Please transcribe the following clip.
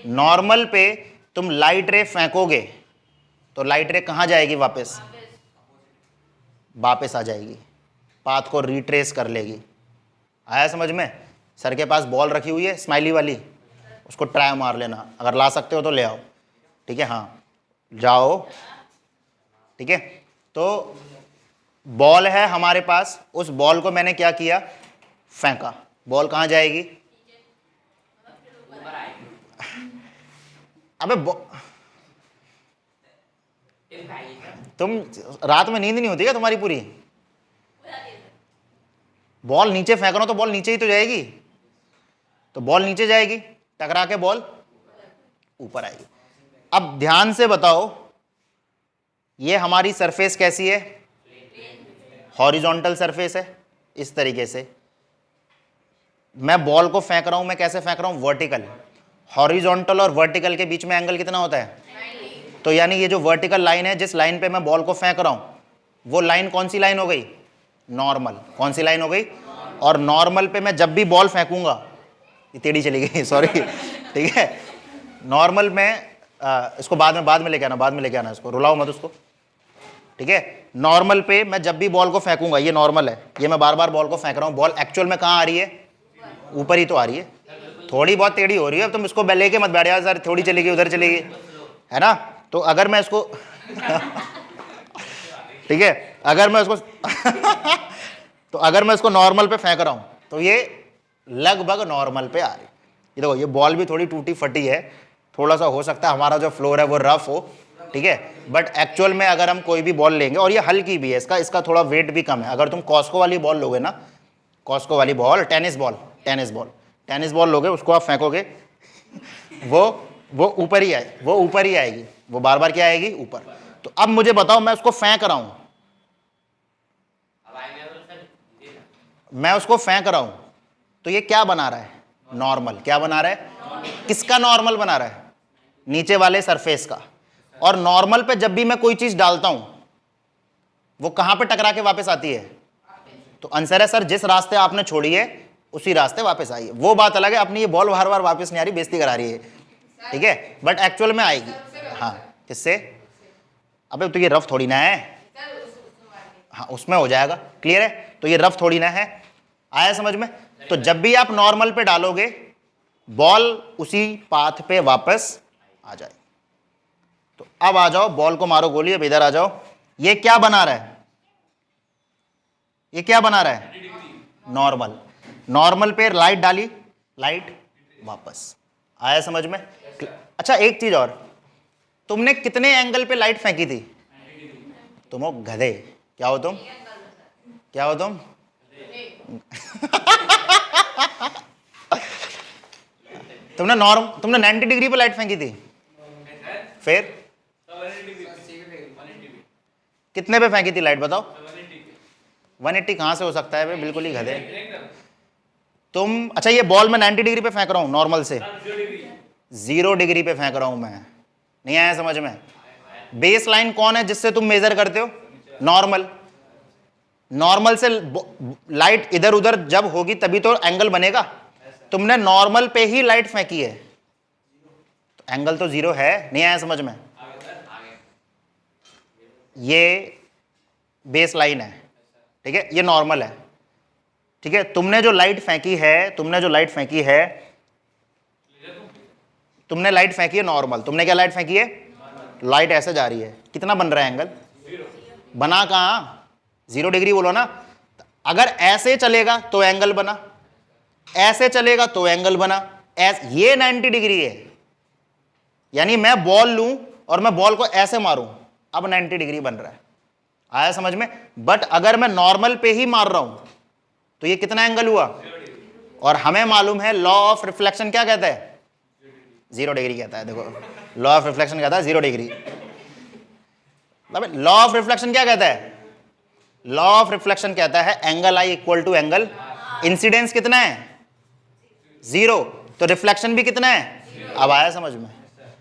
Normal पे तुम light रे फेंकोगे तो लाइट रे कहाँ जाएगी? वापस वापस आ जाएगी, पाथ को रिट्रेस कर लेगी। आया समझ में? सर के पास बॉल रखी हुई है स्माइली वाली, उसको ट्राई मार लेना, अगर ला सकते हो तो ले आओ, ठीक है? हाँ जाओ, ठीक है? तो बॉल है हमारे पास, उस बॉल को मैंने क्या किया? फेंका। बॉल कहाँ जाएगी? अबे तुम रात में नींद नहीं होती है तुम्हारी पूरी? बॉल नीचे फेंक रहा हो तो बॉल नीचे ही तो जाएगी, तो बॉल नीचे जाएगी, टकरा के बॉल ऊपर आएगी। अब ध्यान से बताओ, ये हमारी सरफेस कैसी है? हॉरिजॉन्टल सरफेस है। इस तरीके से मैं बॉल को फेंक रहा हूं, मैं कैसे फेंक रहा हूं? वर्टिकल। हॉरिजॉन्टल और वर्टिकल के बीच में एंगल कितना होता है? तो यानी ये जो वर्टिकल लाइन है, जिस लाइन पे मैं बॉल को फेंक रहा हूं, वो लाइन कौन सी लाइन हो गई? नॉर्मल। कौन सी लाइन हो गई? और नॉर्मल पे मैं जब भी बॉल फेंकूंगा, ये टेढ़ी चली गई सॉरी, ठीक है? नॉर्मल में इसको बाद में लेके आना, बाद में लेके आना, इसको रुलाओ मत उसको, ठीक है? नॉर्मल पे मैं जब भी बॉल को फेंकूंगा, ये नॉर्मल है, ये मैं बार बार बॉल को फेंक रहा हूं, बॉल एक्चुअल में कहाँ आ रही है? ऊपर ही तो आ रही है, थोड़ी बहुत टेढ़ी हो रही है। अब तुम इसको लेके मत बैठ, यार थोड़ी चली गई उधर चली गई, है ना? तो अगर मैं इसको ठीक है, अगर मैं इसको तो अगर मैं इसको नॉर्मल पे फेंक रहा हूं तो ये लगभग नॉर्मल पे आ रही है। ये देखो, ये बॉल भी थोड़ी टूटी फटी है, थोड़ा सा हो सकता है हमारा जो फ्लोर है वो रफ हो, ठीक है? बट एक्चुअल में अगर हम कोई भी बॉल लेंगे, और ये हल्की भी है, इसका थोड़ा वेट भी कम है। अगर तुम कॉस्को वाली बॉल लोगे ना, कॉस्को वाली बॉल, टेनिस बॉल लोगे, उसको आप फेंकोगे, वो ऊपर ही आए, वो ऊपर ही आएगी, वो बार बार क्या आएगी? ऊपर। तो अब मुझे बताओ, मैं उसको फेंक रहा हूं, मैं उसको फेंक रहा हूं, तो ये क्या बना रहा है? नॉर्मल। क्या बना रहा है? किसका नॉर्मल बना रहा है? नीचे वाले सरफेस का। और नॉर्मल पे जब भी मैं कोई चीज डालता हूं, वो कहां पे टकरा के वापस आती है? तो आंसर है सर, जिस रास्ते आपने छोड़ी है उसी रास्ते वापस आई है। वो बात अलग है, अपनी ये बॉल बार बार वापस नहीं आ रही, बेइज्जती करा रही है, ठीक है? बट एक्चुअल में आएगी। हाँ, किससे? अबे तो ये रफ थोड़ी ना है, हाँ उसमें हो जाएगा, क्लियर है? तो ये रफ थोड़ी ना है। आया समझ में? तो जब भी आप नॉर्मल पे डालोगे, बॉल उसी पाथ पे वापस आ जाए। तो अब आ जाओ, बॉल को मारो गोली, अब इधर आ जाओ। ये क्या बना रहा है? ये क्या बना रहा है? नॉर्मल। नॉर्मल पे लाइट डाली, लाइट वापस। आया समझ में? अच्छा एक चीज और, तुमने कितने एंगल पे लाइट फेंकी थी? तुम हो गधे। क्या हो तुम? क्या हो तुम? तुमने 90 डिग्री पे लाइट फेंकी थी, फिर कितने पे फेंकी थी लाइट? बताओ। 180 कहां से हो सकता है भाई? बिल्कुल ही गधे तुम। अच्छा ये बॉल में 90 डिग्री पे फेंक रहा हूं, नॉर्मल से 0 डिग्री पे फेंक रहा हूं मैं। नहीं आया समझ में? बेस लाइन कौन है जिससे तुम मेजर करते हो? नॉर्मल। नॉर्मल से लाइट इधर उधर जब होगी तभी तो एंगल बनेगा। तुमने नॉर्मल पे ही लाइट फेंकी है, तो एंगल तो 0 है। नहीं आया समझ में? ये बेस लाइन है, ठीक है? ये नॉर्मल है, ठीक है? तुमने जो लाइट फेंकी है, तुमने लाइट फेंकी है नॉर्मल। तुमने क्या लाइट फेंकी है? लाइट ऐसे जा रही है, कितना बन रहा है एंगल? बना कहां? 0 डिग्री बोलो ना। अगर ऐसे चलेगा तो एंगल बना, ऐसे चलेगा तो एंगल बना, ये 90 डिग्री है। यानी मैं बॉल लूं और मैं बॉल को ऐसे मारूं, अब 90 डिग्री बन रहा है। आया समझ में? बट अगर मैं नॉर्मल पे ही मार रहा हूं तो ये कितना एंगल हुआ? और हमें मालूम है लॉ ऑफ रिफ्लेक्शन क्या कहता है? 0 डिग्री कहता है। देखो लॉ ऑफ रिफ्लेक्शन कहता है 0 डिग्री। लॉ ऑफ रिफ्लेक्शन क्या कहता है? लॉ ऑफ रिफ्लेक्शन कहता है angle i equal to angle incidence कितना है? 0। तो रिफ्लेक्शन भी कितना है? अब आया समझ में?